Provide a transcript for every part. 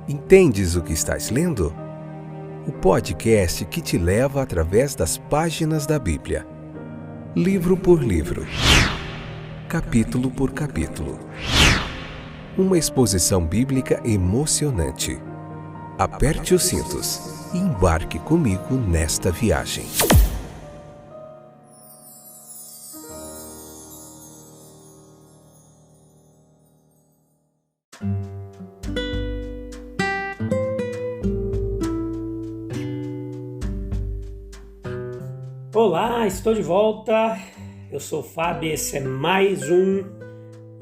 Entendes o que estás lendo? O podcast que te leva através das páginas da Bíblia. Livro por livro. Capítulo por capítulo. Uma exposição bíblica emocionante. Aperte os cintos e embarque comigo nesta viagem. Olá, estou de volta. Eu sou o Fábio e esse é mais o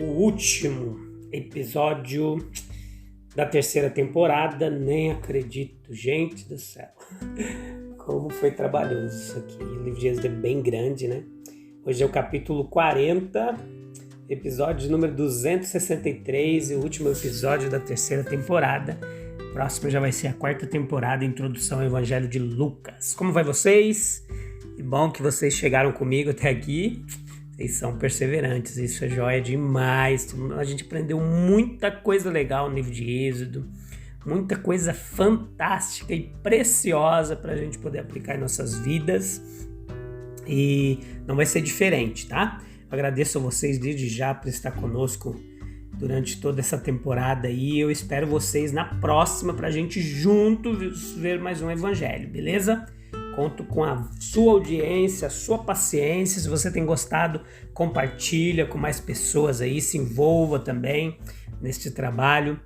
último episódio da terceira temporada. Nem acredito, gente do céu. Como foi trabalhoso isso aqui. O livro de Êxodo é bem grande, né? Hoje é o capítulo 40, episódio número 263 e o último episódio da terceira temporada. Próximo já vai ser a quarta temporada, Introdução ao Evangelho de Lucas. Como vai vocês? Que bom que vocês chegaram comigo até aqui. Vocês são perseverantes, isso é joia demais. A gente aprendeu muita coisa legal no livro de Êxodo, muita coisa fantástica e preciosa para a gente poder aplicar em nossas vidas. E não vai ser diferente, tá? Agradeço a vocês desde já por estar conosco durante toda essa temporada e eu espero vocês na próxima para a gente juntos ver mais um evangelho, beleza? Conto com a sua audiência, a sua paciência. Se você tem gostado, compartilha com mais pessoas aí, se envolva também neste trabalho,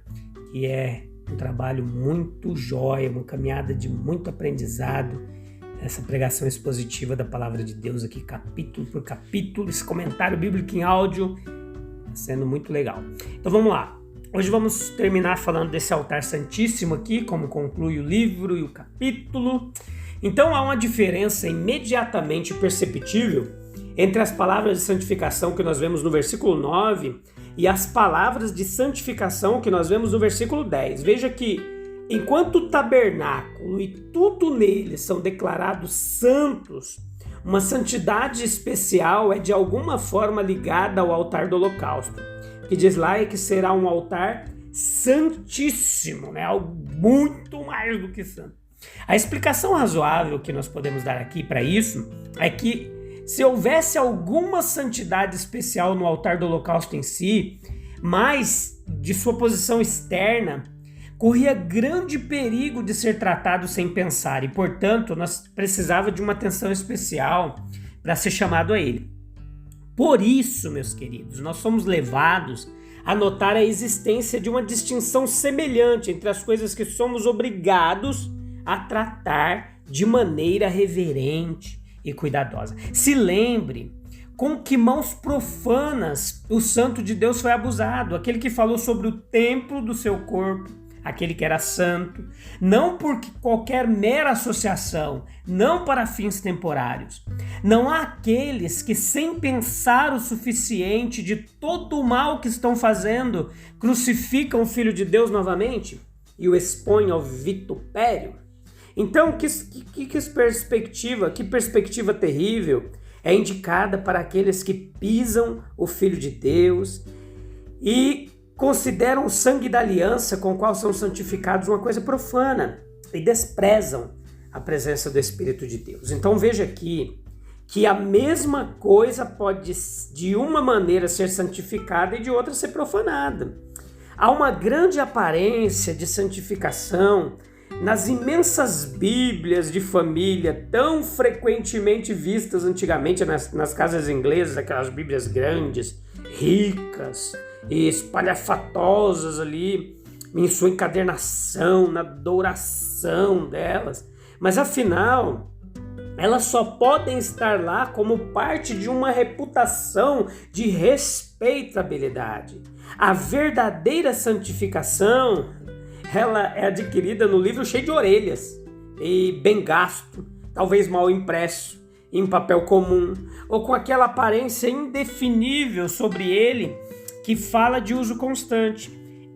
que é um trabalho muito jóia, uma caminhada de muito aprendizado, essa pregação expositiva da Palavra de Deus aqui, capítulo por capítulo, esse comentário bíblico em áudio, está sendo muito legal. Então vamos lá. Hoje vamos terminar falando desse altar santíssimo aqui, como conclui o livro e o capítulo. Então há uma diferença imediatamente perceptível entre as palavras de santificação que nós vemos no versículo 9 e as palavras de santificação que nós vemos no versículo 10. Veja que enquanto o tabernáculo e tudo nele são declarados santos, uma santidade especial é de alguma forma ligada ao altar do holocausto, que diz lá que será um altar santíssimo, né? Algo muito mais do que santo. A explicação razoável que nós podemos dar aqui para isso é que se houvesse alguma santidade especial no altar do holocausto em si, mas de sua posição externa, corria grande perigo de ser tratado sem pensar e, portanto, nós precisava de uma atenção especial para ser chamado a ele. Por isso, meus queridos, nós somos levados a notar a existência de uma distinção semelhante entre as coisas que somos obrigados a tratar de maneira reverente e cuidadosa. Se lembre com que mãos profanas o santo de Deus foi abusado, aquele que falou sobre o templo do seu corpo, aquele que era santo, não por qualquer mera associação, não para fins temporários. Não há aqueles que, sem pensar o suficiente de todo o mal que estão fazendo, crucificam o Filho de Deus novamente e o expõem ao vitupério. Então, que perspectiva terrível é indicada para aqueles que pisam o Filho de Deus e consideram o sangue da aliança com o qual são santificados uma coisa profana e desprezam a presença do Espírito de Deus. Então veja aqui que a mesma coisa pode de uma maneira ser santificada e de outra ser profanada. Há uma grande aparência de santificação nas imensas bíblias de família tão frequentemente vistas antigamente nas casas inglesas, aquelas bíblias grandes, ricas e espalhafatosas ali em sua encadernação, na douração delas. Mas afinal, elas só podem estar lá como parte de uma reputação de respeitabilidade. A verdadeira santificação, ela é adquirida no livro cheio de orelhas e bem gasto, talvez mal impresso, em papel comum, ou com aquela aparência indefinível sobre ele que fala de uso constante.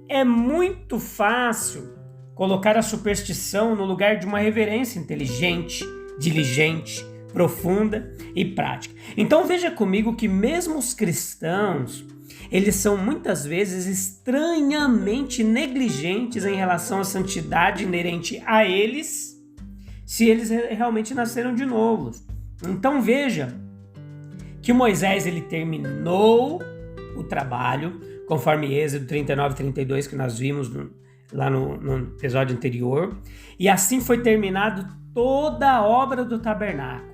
É muito fácil colocar a superstição no lugar de uma reverência inteligente, diligente, profunda e prática. Então veja comigo que mesmo os cristãos eles são muitas vezes estranhamente negligentes em relação à santidade inerente a eles, se eles realmente nasceram de novo. Então veja que Moisés ele terminou o trabalho, conforme Êxodo 39 e 32 que nós vimos lá no episódio anterior, e assim foi terminado toda a obra do tabernáculo.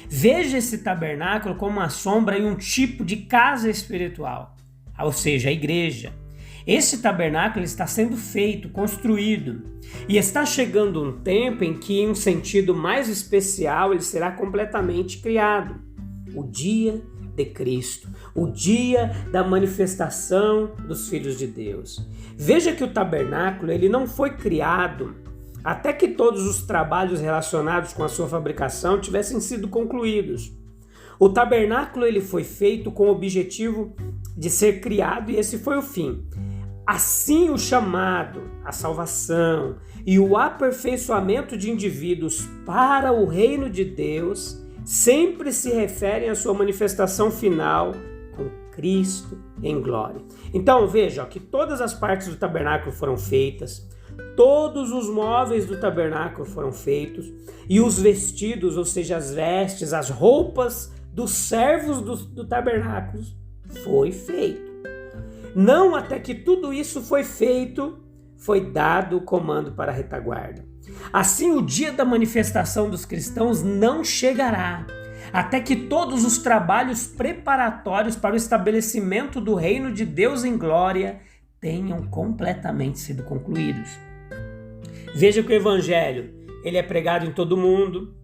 Veja esse tabernáculo como uma sombra e um tipo de casa espiritual, ou seja, a igreja. Esse tabernáculo está sendo feito, construído, e está chegando um tempo em que, em um sentido mais especial, ele será completamente criado. O dia de Cristo, o dia da manifestação dos filhos de Deus. Veja que o tabernáculo ele não foi criado até que todos os trabalhos relacionados com a sua fabricação tivessem sido concluídos. O tabernáculo ele foi feito com o objetivo de ser criado e esse foi o fim. Assim, o chamado, a salvação e o aperfeiçoamento de indivíduos para o reino de Deus sempre se referem à sua manifestação final com Cristo em glória. Então veja que todas as partes do tabernáculo foram feitas, todos os móveis do tabernáculo foram feitos e os vestidos, ou seja, as vestes, as roupas dos servos do tabernáculo foi feito. Não até que tudo isso foi feito, foi dado o comando para a retaguarda. Assim, o dia da manifestação dos cristãos não chegará, até que todos os trabalhos preparatórios para o estabelecimento do reino de Deus em glória tenham completamente sido concluídos. Veja que o evangelho ele é pregado em todo o mundo.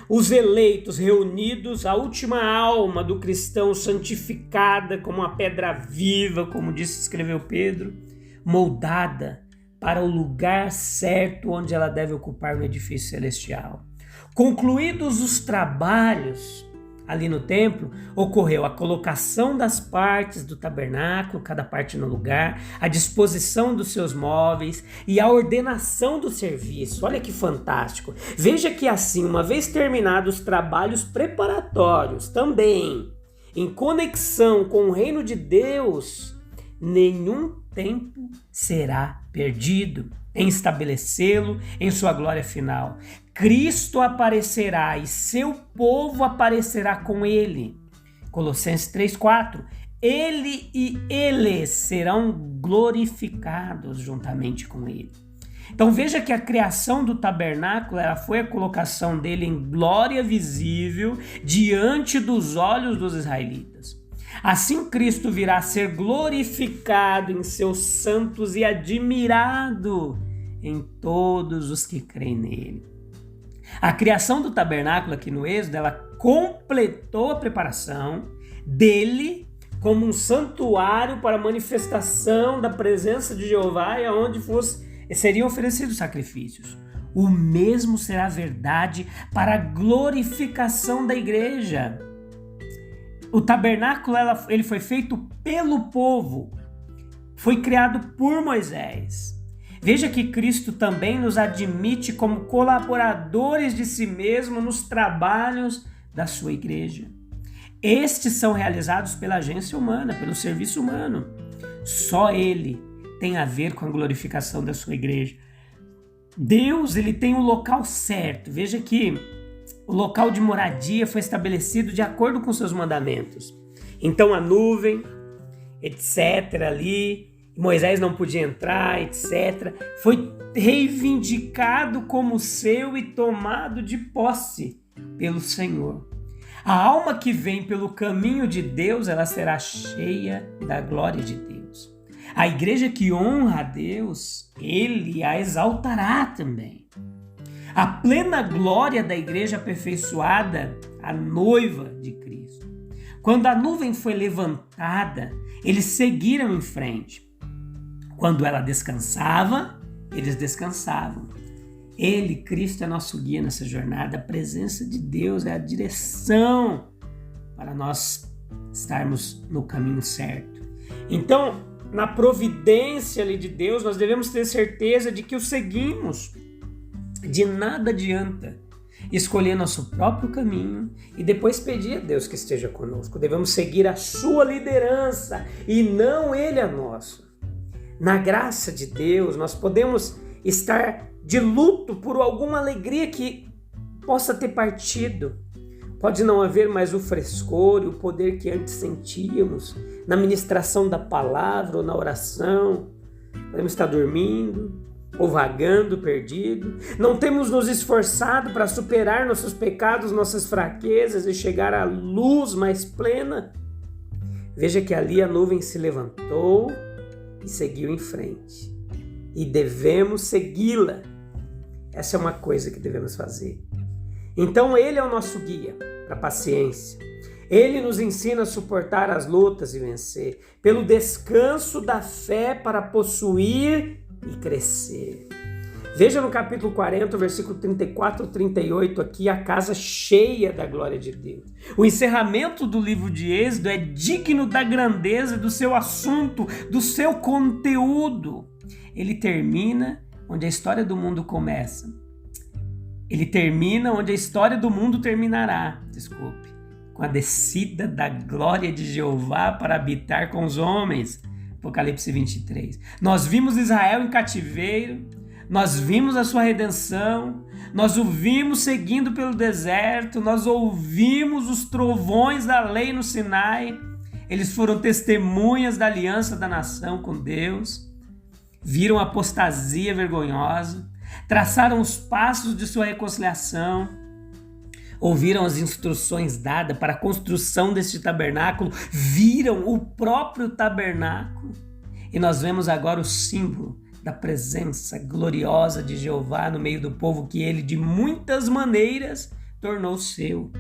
Os eleitos reunidos, a última alma do cristão santificada como uma pedra viva, como escreveu Pedro, moldada para o lugar certo onde ela deve ocupar no edifício celestial. Concluídos os trabalhos ali no templo, ocorreu a colocação das partes do tabernáculo, cada parte no lugar, a disposição dos seus móveis e a ordenação do serviço. Olha que fantástico! Veja que assim, uma vez terminados os trabalhos preparatórios, também em conexão com o reino de Deus, nenhum tempo será perdido em estabelecê-lo em sua glória final. Cristo aparecerá e seu povo aparecerá com ele. Colossenses 3,4. Ele e eles serão glorificados juntamente com ele. Então veja que a criação do tabernáculo ela foi a colocação dele em glória visível diante dos olhos dos israelitas. Assim Cristo virá a ser glorificado em seus santos e admirado em todos os que creem nele. A criação do tabernáculo aqui no Êxodo, ela completou a preparação dele como um santuário para a manifestação da presença de Jeová e aonde seriam oferecidos sacrifícios. O mesmo será verdade para a glorificação da igreja. O tabernáculo ele foi feito pelo povo, foi criado por Moisés. Veja que Cristo também nos admite como colaboradores de si mesmo nos trabalhos da sua igreja. Estes são realizados pela agência humana, pelo serviço humano. Só ele tem a ver com a glorificação da sua igreja. Deus ele tem um local certo. Veja que o local de moradia foi estabelecido de acordo com seus mandamentos. Então a nuvem, etc. ali, Moisés não podia entrar, etc. Foi reivindicado como seu e tomado de posse pelo Senhor. A alma que vem pelo caminho de Deus, ela será cheia da glória de Deus. A igreja que honra a Deus, ele a exaltará também. A plena glória da igreja aperfeiçoada, a noiva de Cristo. Quando a nuvem foi levantada, eles seguiram em frente. Quando ela descansava, eles descansavam. Ele, Cristo, é nosso guia nessa jornada. A presença de Deus é a direção para nós estarmos no caminho certo. Então, na providência ali de Deus, nós devemos ter certeza de que o seguimos. De nada adianta escolher nosso próprio caminho e depois pedir a Deus que esteja conosco. Devemos seguir a sua liderança e não ele a nossa. Na graça de Deus, nós podemos estar de luto por alguma alegria que possa ter partido. Pode não haver mais o frescor e o poder que antes sentíamos na ministração da palavra ou na oração. Podemos estar dormindo ou vagando, perdido. Não temos nos esforçado para superar nossos pecados, nossas fraquezas e chegar à luz mais plena. Veja que ali a nuvem se levantou e seguiu em frente. E devemos segui-la. Essa é uma coisa que devemos fazer. Então ele é o nosso guia para a paciência. Ele nos ensina a suportar as lutas e vencer, pelo descanso da fé para possuir e crescer. Veja no capítulo 40, versículo 34 e 38, aqui a casa cheia da glória de Deus. O encerramento do livro de Êxodo é digno da grandeza do seu assunto, do seu conteúdo. Ele termina onde a história do mundo começa. Ele termina onde a história do mundo terminará, com a descida da glória de Jeová para habitar com os homens. Apocalipse 23. Nós vimos Israel em cativeiro, nós vimos a sua redenção, nós o vimos seguindo pelo deserto, nós ouvimos os trovões da lei no Sinai, eles foram testemunhas da aliança da nação com Deus, viram a apostasia vergonhosa, traçaram os passos de sua reconciliação, ouviram as instruções dadas para a construção deste tabernáculo, viram o próprio tabernáculo e nós vemos agora o símbolo da presença gloriosa de Jeová no meio do povo que ele de muitas maneiras tornou seu.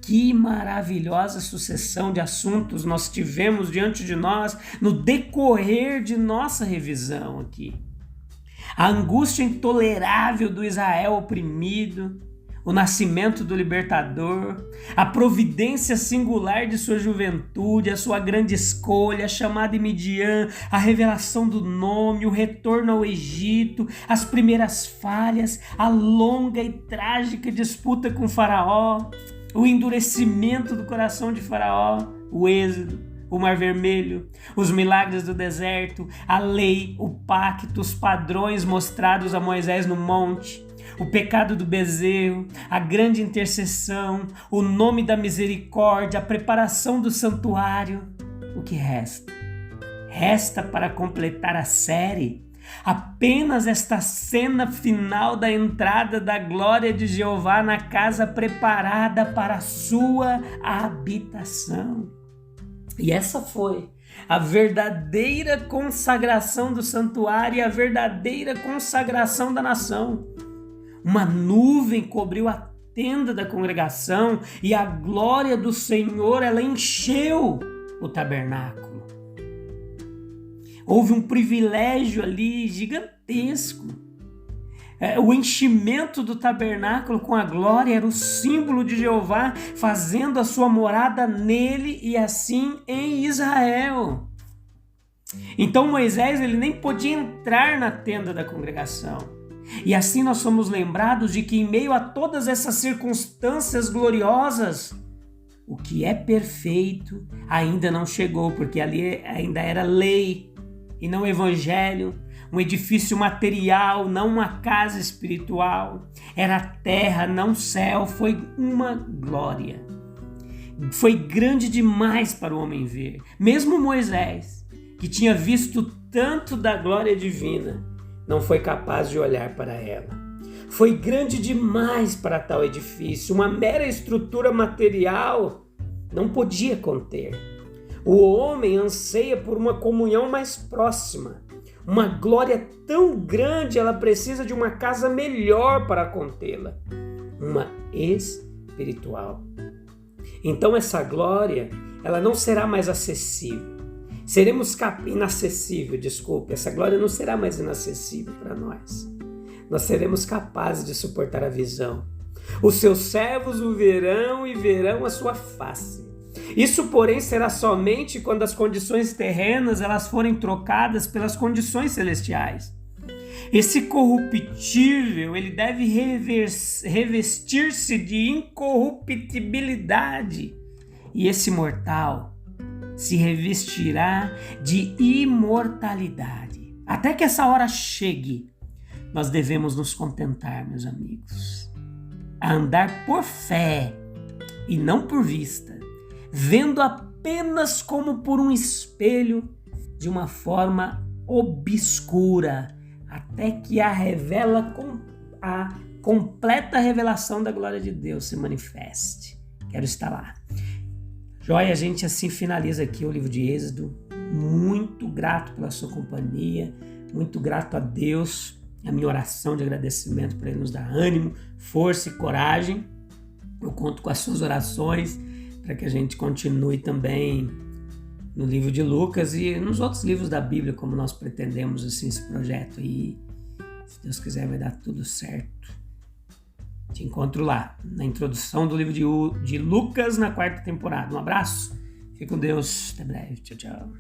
Que maravilhosa sucessão de assuntos nós tivemos diante de nós no decorrer de nossa revisão aqui. A angústia intolerável do Israel oprimido, o nascimento do libertador, a providência singular de sua juventude, a sua grande escolha, a chamada em Midian, a revelação do nome, o retorno ao Egito, as primeiras falhas, a longa e trágica disputa com Faraó, o endurecimento do coração de Faraó, o êxodo, o Mar Vermelho, os milagres do deserto, a lei, o pacto, os padrões mostrados a Moisés no monte, o pecado do bezerro, a grande intercessão, o nome da misericórdia, a preparação do santuário. O que resta? Resta para completar a série apenas esta cena final da entrada da glória de Jeová na casa preparada para a sua habitação. E essa foi a verdadeira consagração do santuário e a verdadeira consagração da nação. Uma nuvem cobriu a tenda da congregação e a glória do Senhor, ela encheu o tabernáculo. Houve um privilégio ali gigantesco. O enchimento do tabernáculo com a glória era o símbolo de Jeová fazendo a sua morada nele e assim em Israel. Então Moisés ele nem podia entrar na tenda da congregação. E assim nós somos lembrados de que em meio a todas essas circunstâncias gloriosas, o que é perfeito ainda não chegou, porque ali ainda era lei e não evangelho, um edifício material, não uma casa espiritual, era terra, não céu, foi uma glória. Foi grande demais para o homem ver. Mesmo Moisés, que tinha visto tanto da glória divina, não foi capaz de olhar para ela. Foi grande demais para tal edifício, uma mera estrutura material não podia conter. O homem anseia por uma comunhão mais próxima. Uma glória tão grande, ela precisa de uma casa melhor para contê-la. Uma espiritual. Então essa glória, ela não será mais acessível. Essa glória não será mais inacessível para nós. Nós seremos capazes de suportar a visão. Os seus servos o verão e verão a sua face. Isso, porém, será somente quando as condições terrenas elas forem trocadas pelas condições celestiais. Esse corruptível, ele deve revestir-se de incorruptibilidade. E esse mortal se revestirá de imortalidade. Até que essa hora chegue, nós devemos nos contentar, meus amigos, a andar por fé e não por vista, vendo apenas como por um espelho, de uma forma obscura, até que a completa revelação da glória de Deus se manifeste. Quero estar lá. Joia, a gente assim finaliza aqui o livro de Êxodo. Muito grato pela sua companhia, muito grato a Deus. A minha oração de agradecimento para Ele nos dar ânimo, força e coragem. Eu conto com as suas orações para que a gente continue também no livro de Lucas e nos outros livros da Bíblia, como nós pretendemos assim, esse projeto aí. Se Deus quiser, vai dar tudo certo. Te encontro lá, na introdução do livro de Lucas, na 4ª temporada. Um abraço, fique com Deus, até breve, tchau, tchau.